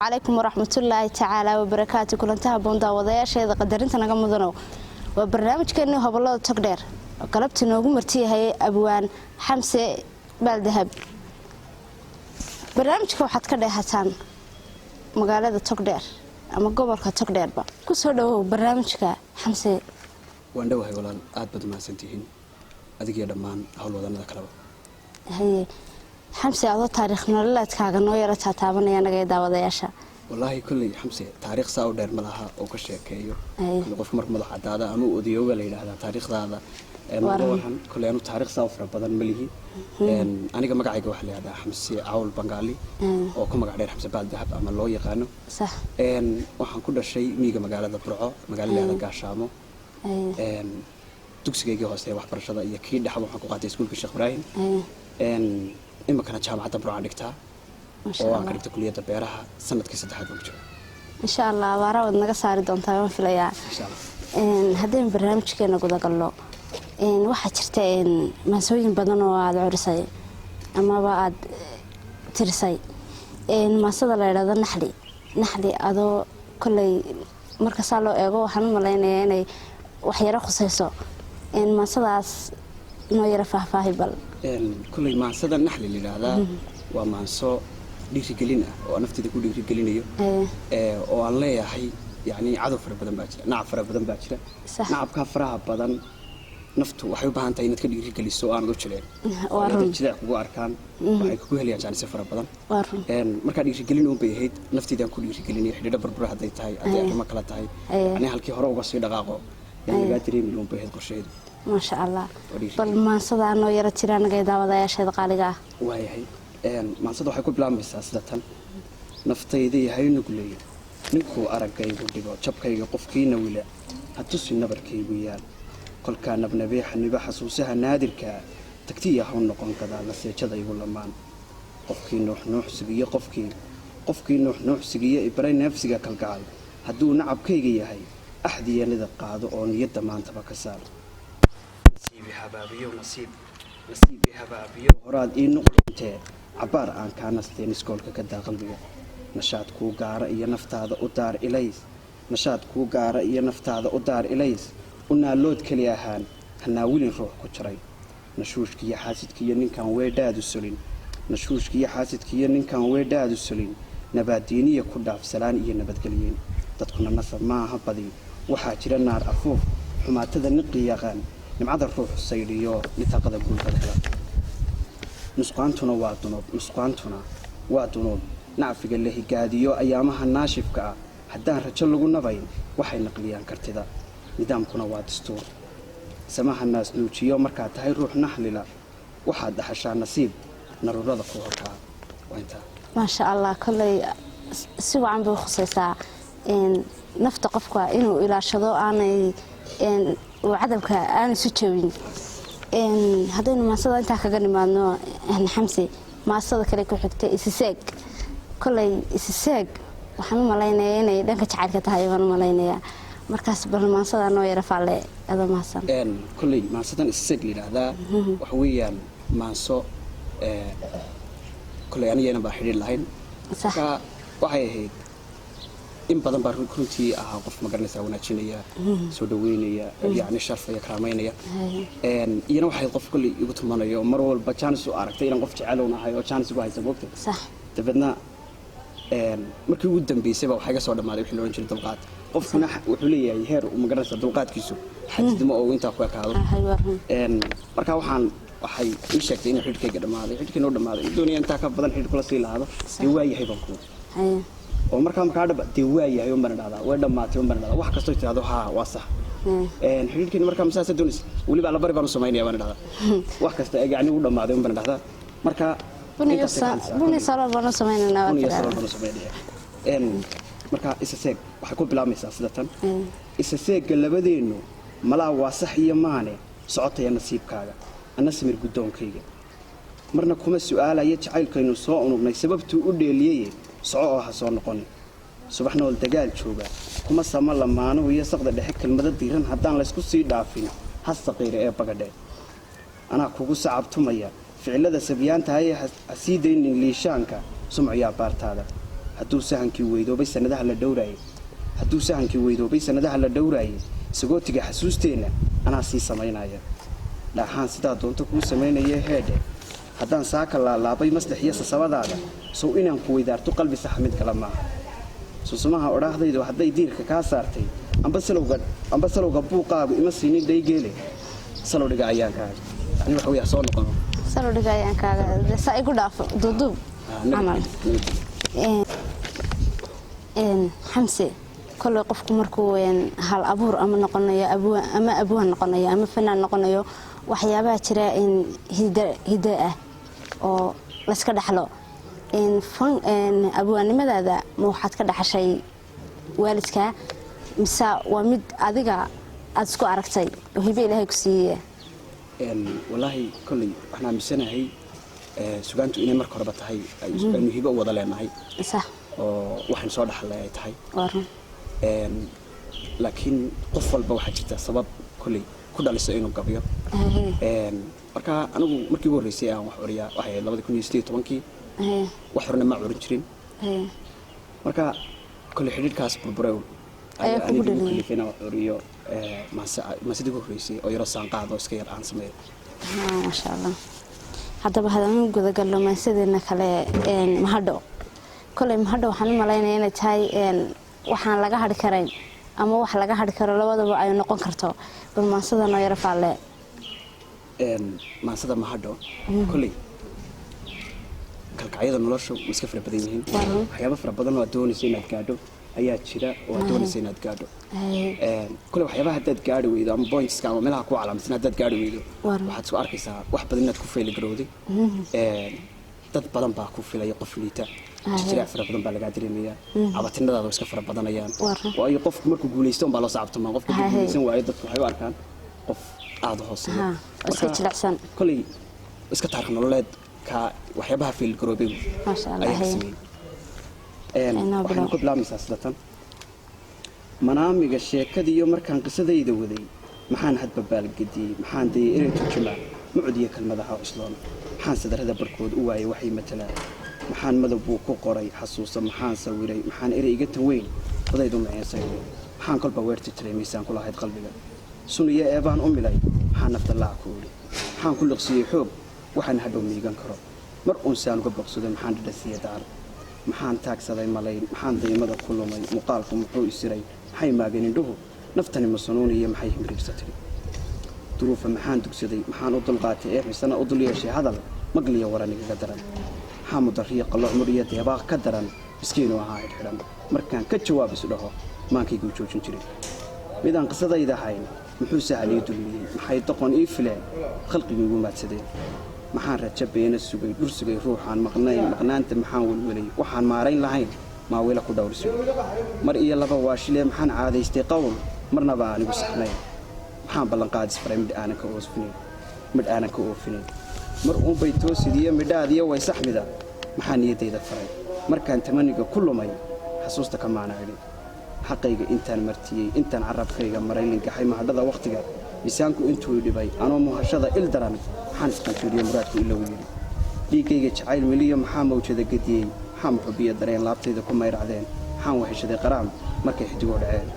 عليكم ورحمة الله تعالى وبركاته كلنتها بوندا وضياشة قدرنت أنا قمضنو وبرنامج كأنه هبلا تقدر قلبت إنه مرتي هي أبوان حمسة بالذهب برنامجك وحد كده حسن مقالة تقدر أما قبل كتقدر بقى كسره برنامجك حمسة وندوه ولا أثبت ما سنتين أديك يا دمان هول وضعنا ذكره هي حمسة هذا تاريخنا لا تكاغنو يرى تعبنا أنا جاي دعوة ضياشة والله كل حمسة تاريخ صاودر ملها أو كشيء كيو كل قف مرة ملها هذا أنا أوديو ولا هذا تاريخ هذا موضوعهم كل أنو تاريخ صافر بدن مليه أنا كم قاعد أقول هذا حمسة عول بنغالي أو كم قاعد حمسة بعد ذهب أما الله يقانو صح وحن كل شيء ميجا مقالة برعة مقالة هذا قاشامو dugsigayga hoose waxbarashada iyo kii dhaxal waxaan ku qaatay iskuulka Sheekh Ibrahim إما كانت جامعة برعان دكتها oo aan ka kulliyada beeraha sanadkii saddexaad oo jiro insha Allah waara wad naga saari doontaa waan filayaa insha Allah hadeen barnaamijkeena guda galno waxa jirta masooyin badan oo aad curisay ama aad tirsay masada la yiraahdo naxli adoo kulay marka saa loo eego waxaan u maleynayaa inay wax yara khusayso masadaas noo yara faahfaahi bal kulay masada naxli la yiraahdaa waa maaso dhiirigelin ah oo naftida ku dhiirigelinayo oo aan leeyahay yani cadaw fara badan baa jira nacab fara badan baa jira nacabka faraha badan naftu waxay u baahan tahay inaad ka dhiirigeliso aan u jileen oo jilaac kugu arkaan waxay ku helayaan jaanis fara badan marka dhiirigelin oo bayahayd naftida ku dhiirigelinayo xidhiidh barbar haday tahay adeegma kala tahay yani halkii hore uga sii dhaqaaqo laga dareemi oo bayahayd qorsheed ما شاء الله بل ما صدق أنه يرى تيران جيدا وضايا شيء قالقة وهي ما صدق حيكون بلام بس أصلاً نفتيدي هاي نقولي نكو أرجعي وديقو شبكي قفكينا ولا هتصي نبركي ويال كل كان بنبيح نبيح حسوسها نادر كا تكتيه هون نقون كذا بس كذا يقول لما قفكي نوح سجية قفكي نوح سجية إبراهيم نفسك كالقال هدو نعب كيجي هاي أحد ينذ قاضي أو يد ما أنت بكسر نصيبي حبابي ونصيبي حبابي وراد إيه نقطة عبار عن كان استين سكولك كدا قلبي نشاط كو قارة إيه نفط هذا أدار إليس نشاط كو قارة إيه نفط هذا أدار إليس قلنا لود كلياهان هناولين روح كشري نشوش كي حاسد كي ينين كان ويداد السلين نشوش كي حاسد كي ينين كان ويداد السلين نبات دينية كلها في سلان إيه نبات قليين تدخلنا النصر معها بدي وحاجر النار أفوف حما تذا نقي يغان نمعذر الروح السيريو نتاقض أقول فذكرا نسقانتنا وادنوب نعفق الله قاديو أيامها الناشف كا حدان رجل لقونا باين وحي نقليان كرتدا ندامكنا وادستور سماها الناس نوتيو مركات هاي روح نحللا وحاد حشا نصيب نرو رضا قوهركا وانتا ما شاء الله كل سوى عن بخصيصا إن نفتقفك إنه إلى شضاء إن وعدمك أنا سوتشوين إن هذين ما صدق أنت كجني ما إنه إحنا حمسي ما صدق كلك وحكت إسساق كل إسساق وحنا ملاينا يعني لأنك تعرف كتاعي وأنا ملاينا مركز بل ما صدق إنه يرفع لي هذا ما صدق إن كل ما صدق إسساق لي هذا وحويا ما صو كل يعني أنا بحري اللاين صح وحيه إن بدن باركونتي أقف مقرنة وناتشينية سودوينية يعني شرفية كرامينية إن ينوح يقف كل يقط منا يوم مرة البتشانس وأركتي إن قف تعلونا هاي وتشانس وهاي سبوكت صح تبدنا إن مركي ودم بيسبب وحاجة صار ما يحلون شيء دلقات قفنا وحلية يهر ومقرنة دلقات كيسو حد دم أو أنت أخوك هذا إن مركا وحن وحي إيش كتير حد كي قدام هذا حد كي نور دم هذا الدنيا أنت كاب بدن حد كل سيل هذا يواي يحبكم ومركا مكادب دوايا يوم بنادى ودم مات يوم بنادى واحد كستوي هذا ها واسع حين كنا مركا مسافة تونس ولي بعلى بري بنسمعيني بنادى واحد كست يعني ودم مات يوم بنادى مركا بني صار بنسمعيني بني صار بنسمعيني مركا إسساق وحكون بلا مساس دتن إسساق اللي بدينه ملا واسع يمانه صعطي النصيب كذا الناس مر قدام كيجا مرنا كم السؤال يتعيل كأنه صاع ونبني سبب تقول لي صعوها حصان قني سبحنا والدجال شوبا كما سمع لما أنا ويا سقط الحك المدد ديرن حتى على سكوسي دافين هالصغير إيه بقدر أنا كوكو صعب تمية فعل هذا سبيان تهاي حسيدين ليشانكا سمع يا بارت هذا hadduu sahankii weydoobay sanadaha la dhowraayay hadduu sahankii weydoobay sanadaha la dhowraayay sagootiga xasuusteenna anaa sii samaynaya dhaaxaan sidaa doonto kuu samaynaya heedhe haddaan saaka laalaabay maslax iyo sasabadaada sow inaan ku weydaarto qalbi saxa mid kale maaha susumaha odhaahdaydu hadday diirka kaa saartay amba salowga buuqaagu ima siinin dhaygeele salow dhiga ayaankaaga yani waxa weya soo noqono salow dhiga ayaankaaga saa igu dhaafo duuduub camal xamse kolley qofku markuu hal abuur ama noqonayo ama abwaan noqonayo ama fanaan noqonayo waxyaabaha jira hiddo ah oo layska dhaxlo abwaannimadaada ma waxaad ka dhaxashay waalidkaa mise waa mid adiga aad isku aragtay oo hibe ilaahay ku siiyey wallaahi kolley waxaan aaminsanahay sugaantu inay marka horeba tahay aynu hibo u wada leenahay sax oo waxaan soo dhaxlay ay tahay warun laakiin qof walba waxaa jirta sabab kolley ku dhaliso inuu gabiyo marka anigu markii ugu horreysay aan wax curiyaa waxay ahayd 2018 wax horena ma curin jirin marka kolley xidhiidhkaas burburay ayaa anigu kalifayna wax curiyo maasidii ugu horreysay oo yaro saanqaad oo iska yar aan sameeyo maasha allah haddaba hadaan gudagalno maasadeena kale mahadho kolley mahadho waxaan u malaynayaa inay tahay waxaan laga hadhi karayn ama wax laga hadhi karo labadaba ay noqon karto bal maasada noo yara faalle maasada mahadho kolley kalkacyada nolosha way iska fara badan yihiin waxyaabo fara badan oo aad doonaysa inaad gaadho ayaa jira oo aad doonaysa inaad gaadho kolley waxyaabaha haddaad gaadhi weydo ama pointska ama meelaha ku calaamadsan haddaad gaadhi weydo waxaad isku arkaysaa wax badan inaad ku fayli garowday dad badan baa ku filaya qof liita jira fara badan baa laga dareemaya abatinadaada iska fara badanayaan oo ay qofku markuu guuleysto baa loo saabtama qofku guuleysan waayo dadku waxay u arkaan qof aad hooseeya iska jilicsan kolley iska taariikh nololeed ka waxyaabaha fayl garoobay maasha allah waxaan ku bilaabmaysaa sidatan manaamiga sheekadiiyo markaan qisadayda waday maxaan hadba baalgediyey maxaan dayay inay turjumaan mucdiya kelmadaha cusloon maxaan sadarada barkood u waayay waxay matalaan maxaan madab buu ku qoray xasuusa maxaan sawiray maxaan erey iga tanweyn badaydu maceensay maxaan kolba weerti tiray miisaan ku lahayd qalbiga suniya eebaan u milay maxaan nafta laac ku idhi maxaan ku liqsiyey xoog waxaan hadhow miigan karo mar unsaan uga boqsaday maxaan dhadhasiya daar maxaan taagsaday malayn maxaan daymada ku lumay muuqaalku muxuu isiray maxay maageen indhuhu naftani masanuuniyo maxay himriirsatay duruufa maxaan dugsaday maxaan u dulqaatay ee xisana u dul yeeshay hadal magliya waran igaga daran maxaa mudariya qalooc muriya deebaaq ka daran miskiinu ahaa xidhan markaan ka jawaab is dhaho maankayguu joojin jiray midaan qisadayda ahayn muxuu sahaliyo dulmiyey maxay doqon ii fileen khalqigii ugu maadsadeen maxaan raja beena sugay dhur sugay ruuxaan maqnayn maqnaanta maxaan welwelay waxaan maarayn lahayn maawila ku dhowr sugay mar iyo laba waashile maxaan caadaystay qowl marnaba aanigu saxnayn maxaan ballanqaadis faray midh aanan ka oofinayn mar uunbay toosidiyo midhaadiyo way saxmida maxaa niyaddayda faray markaan tamaniga ku lumay xasuusta ka maanaagin xaqayga intaan martiyey intaan carabkayga maray lingaxay mahadhada wakhtiga miisaanku intuu dhibay anoo muhashada il daran maxaan isqantuuriyo muraadku ilaw yidhi dhiiggayga jacayl meliyo maxaa mawjada gediyey maxaa muxubiya dareen laabtayda ku mayracdeen maxaan waheshaday qaraam markay xidigoo dhaceen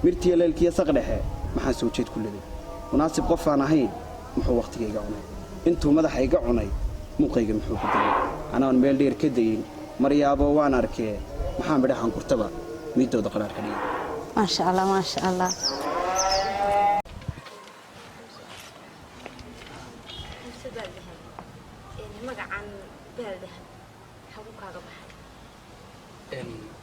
mirtiya leelkiya saqdhexe maxaan soo jeed ku leday munaasib qofaan ahayn muxuu wakhtigayga cunay intuu madaxayga cunay muuqayga muxuu ku degay anaan meel dheer ka dayin maryaabo waan arkee maxaa midhahan kurtaba miidooda qaraar ka dhigay maasha allah maasha allah magacan baaldahab xagu kaaga baxay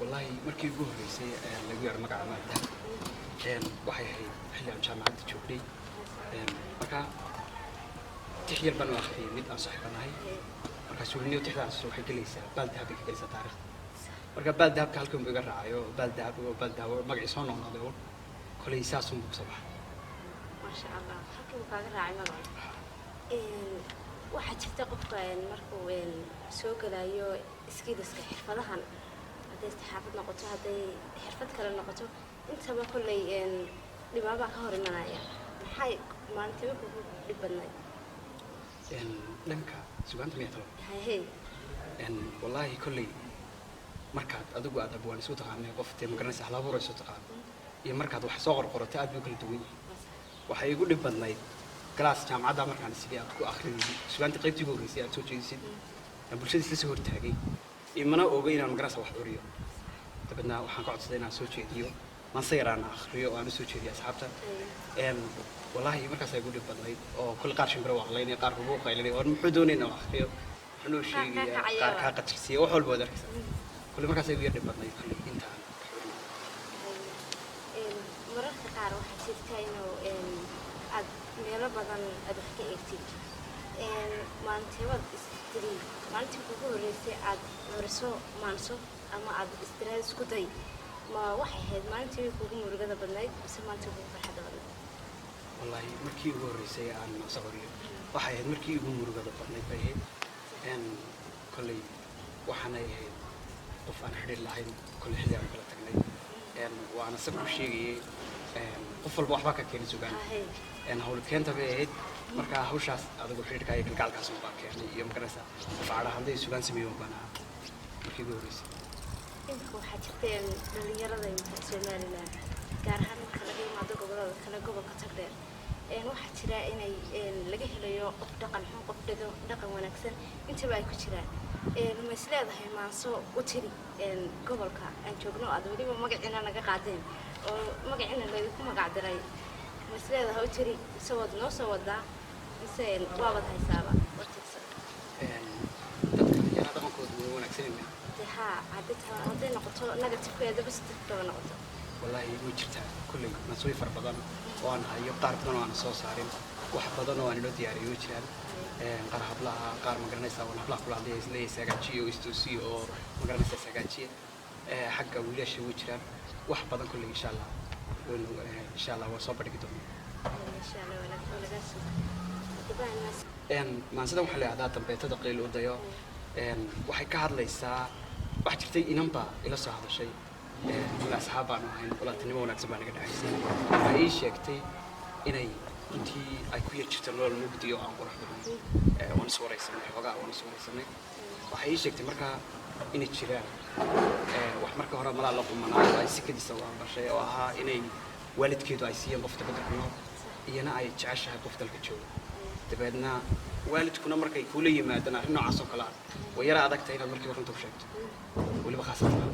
wallaahi markii ugu horreysay lagu yar magaca baaldahab waxay ahayd xilli aan jaamacadda joognay marka tix yar baan u akhriyay mid aan saaxiibanahay markaas weliyo tixdaas waxay gelaysaa baaldahab bay ka gelaysaa taariikhda marka baaldahabka halkan buu iga raacayo baaldahab magacii soo noqnoqday kolay saasuu buu soo baxay maasha allah halkan buu kaaga raacay magaca waxaa jirta qofka markuu soo galayo iskiiliska xirfadahan hadday saxaafad noqoto hadday xirfad kale noqoto intaba kolley dhibaabaa ka hor imanaya maxay maalintiba kugu dhib badnay dhanka sugaanta miyaa talo haye wallaahi kolley markaad adigu aad abwaan isu taqaanay qof tee magaranaysa hal abuur isu taqaan iyo markaad wax soo qorqorato aad bay kala duwan yihiin waxay igu dhib badnayd class jaamacadda markaan sidii aad ku akhrinaysid sugaanta qaybtii ugu horreysay aad soo jeedisid bulshada isla soo hortaagay imana oga inaan magaranaysa wax curiyo dabadna waxaan ka codsaday inaan soo jeediyo manse yaraan akhriyo oo aan u soo jeediyo asxaabta wallaahi markaas ay igu dhib badnayd oo kul qaar shimbiro waqlaynay qaar kugu qaylinay oo muxuu doonay inaan akhriyo wuxuu sheegaya qaar ka qatirsiyo wax walba wada arkaysa kul markaas ay igu dhib badnayd intaan mararka qaar waxaa jirta inuu aad meelo badan aad wax ka eegtid maalinteebaad istiri maalintii kugu horreysay aad mariso maanso ama aad istiraad isku day ma waxay ahayd maalintii kugu murugada badnayd mise maalintii kugu farxadda badnayd wallaahi markii ugu horreysay aan maanso qoriyo waxay ahayd markii ugu murugada badnayd bay ahayd kolley waxaanay ahayd qof aan xidhiir lahayn kolley xilli aan kala tagnay waana sab u sheegayay qof walba waxbaa ka keenay sugaan hawlkeenta bay ahayd marka hawshaas adigu xidhiirka iyo kalgacalkaas baa keenay iyo magaranaysa faacada hadday sugaan sameeyo baan ahaa markii ugu horreysay imika waxaa jirteen dhalinyarada imika Somaliland gaar ahaan marka laga yimaado gobolada kale gobolka Tagdheer waxaa jira inay laga helayo qof dhaqan xun qof dhaqan wanaagsan intaba ay ku jiraan ma is leedahay maanso u tiri gobolka aan joogno aad weliba magaciina naga qaadeen oo magaciina lagu magac diray ma is leedahay u tiri isagoo noo soo wadaa mise waabad haysaaba wartiisa dadka yana dhaqankooda way wanaagsan yihiin hadday noqoto negative bas dadka noqoto wallaahi way jirtaa kulley masooyin fara badan oo aan hayo qaar badan oo aan soo saarin wax badan oo aan inoo diyaariyo way jiraan qaar hablaha qaar magaranaysa oo hablaha kula hadlaya isla sagaajiyo istuusiyo oo magaranaysa sagaajiye xagga wiilasha way jiraan wax badan kulley insha Allah waa soo bandhigi doonaa insha Allah walaalaas maansida waxaa leedahay dambeetada qeyl u dayo waxay ka hadlaysaa wax jirtay inanba ila soo hadashay wala asxaab baan ahayn walaaltinimo wanaagsan baa naga dhaxaysay waxay ii sheegtay inay intii ay ku yar jirto nolol mugdi oo aan qurux badan waan soo wareysanay xogaa waan soo wareysanay waxay ii sheegtay markaa inay jiraan wax marka hore malaa la qumanaayo ay sikadiisa u ambashay oo ahaa inay waalidkeedu ay siiyeen qof dabadda ku nool iyana ay jeceshahay qof dalka jooga dabeedna waalidkuna markay kula yimaadaan arrin noocaas oo kale ah way yara adagtahay inaad markiiba runta u sheegto weliba khaasatan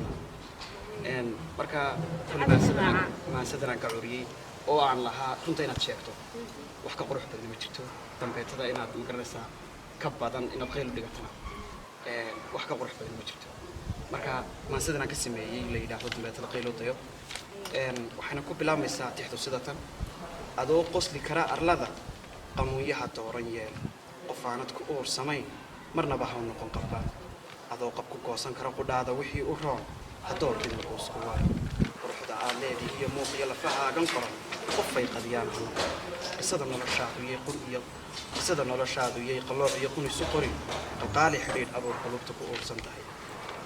marka maasadana ka curiyey oo aan lahaa runta inaad sheegto wax ka qurux badan ma jirto dambeetada inaad magaranaysaa ka badan inaad qayl u dhigatana wax ka qurux badan ma jirto marka maasadana ka sameeyey la yidhaahdo dambeetada qayl u dayo waxayna ku bilaabmaysaa tixdu sidatan adoo qosli kara arlada qamuunyaha dooran yeel qof aanad ku uursamayn marnaba ha noqon qabba adoo qab ku goosan kara qudhaada wixii u roon haddoo ridin qoosku waayo quruxda aad leedii iyo muuqiyo lafahaagan qoran qofay qadiyaan ha noqon qisada noloshaadu yay qalooc iyo qun isu qorin qalqaali xidhiidh abuur qulubta ku uursan tahay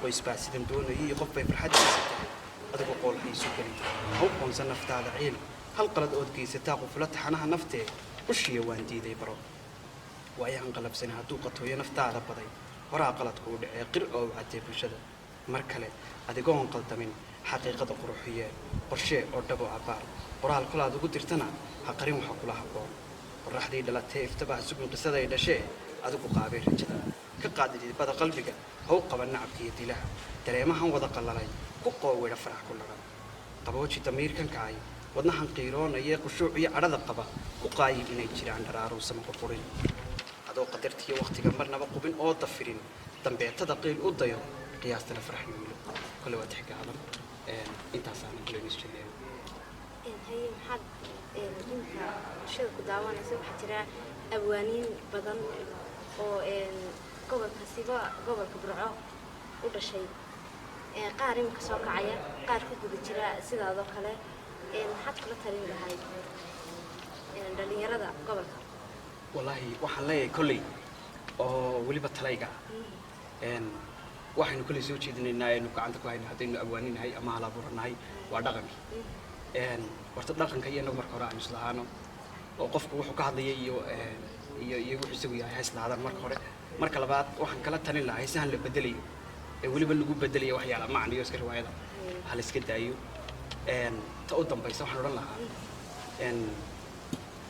qoysbaa sidan doonayay qofbay farxadiisa tahay adigu qool haysu gelin ha u qoonsan naftaada ciil hal qalad ood geysataa qufla taxanaha naftee ushiya waan diiday baro waayahan qalabsani hadduu qatooyo naftaada baday horaa qaladku u dhacee qir oo wacatee bulshada mar kale adigoon qaldamin xaqiiqada quruxiyee qorshee oo dhabo cabaar qoraal kolaad ugu dirtana ha qarin waxa kula habboon qorraxdii dhalatee iftaba ha sugin qisaday dhashee adigu qaabay rajada ka qaadi dhidibada qalbiga ha u qaban nacabka iyo dilaha dareemahan wada qallalay ku qoowedha farax ku lagan qabooji damiirkan kacay wadnahan qiiroonayee qushuuc iyo cadhada qaba ku qaayib inay jiraan dharaaruusama qurqurin adoo qadartiiyo wakhtiga marnaba qubin oo dafirin dambeetada qiil u dayo qiyaastana farax yuulo kole waa tixgaadan intaasaana kulenis jecleen haye maxaad dinka bulshada ku daawanaysa waxaa jira abwaaniin badan oo gobolka siba gobolka burco u dhashay qaar imika soo kacaya qaar ku guda jira sidaadoo kale maxaad kula talin lahayd dhalinyarada gobolka wallaahi waxaan leeyahay kolley oo weliba talayga waxaynu kolley soo jeedinaynaa aynu gacanta ku hayno haddaynu abwaaninahay ama halabuuranahay waa dhaqankii horta dhaqanka iyo inagu marka hore aynu islahaano oo qofku wuxuu ka hadlaya iyo wuxuu isagu yahay ha islahaadaan marka hore marka labaad waxaan kala talin lahaa heesahan la bedelayo weliba lagu bedelayo waxyaala macna iyo iska riwaayada hal iska daayo ta u dambaysa waxaan odhan lahaa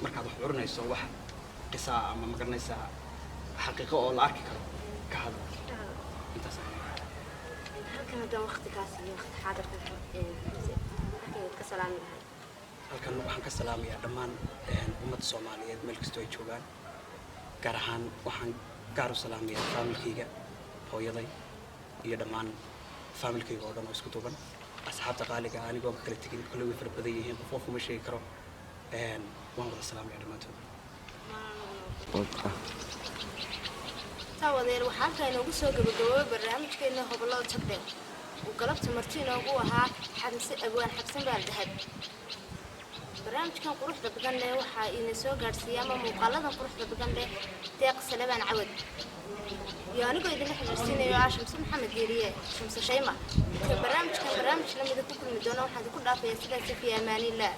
markaad wax curinayso wax qisaa ama magaranaysaa xaqiiqo oo la arki karo ka hadla intaas halkan haddaan waqtigaas iyo waqti xaadirka halkan ka salaami lahay halkan waxaan ka salaamayaa dhammaan ummadda Soomaaliyeed meel kastoo ay joogaan gaar ahaan waxaan gaar u salaamayaa familkayga hooyaday iyo dhammaan familkayga oo dhan oo isku duuban asxaabta qaaliga anigoo kala tegin kullu way farbadan yihiin qof ma sheegi karo waan wada salaamayaa dhammaantood taawadeer waxaa halkaa inoogu soo gabagaboobay barnaamijkeena Hobolada Togdheer uu galabta marti inoogu ahaa xamse abwaan xabsan baaldahab barnaamijkan quruxda badan leh waxaa ina soo gaarsiiyay ama muuqaaladan quruxda badan leh deeq salabaan cawad iyo anigoo idinla xiriirsiinayo Shamsi Maxamed Diiriye Shamsi Shayma barnaamijkan barnaamij la mid ah ku kulmi doona waxaan ku dhaafayaa sidaas fi amaanillah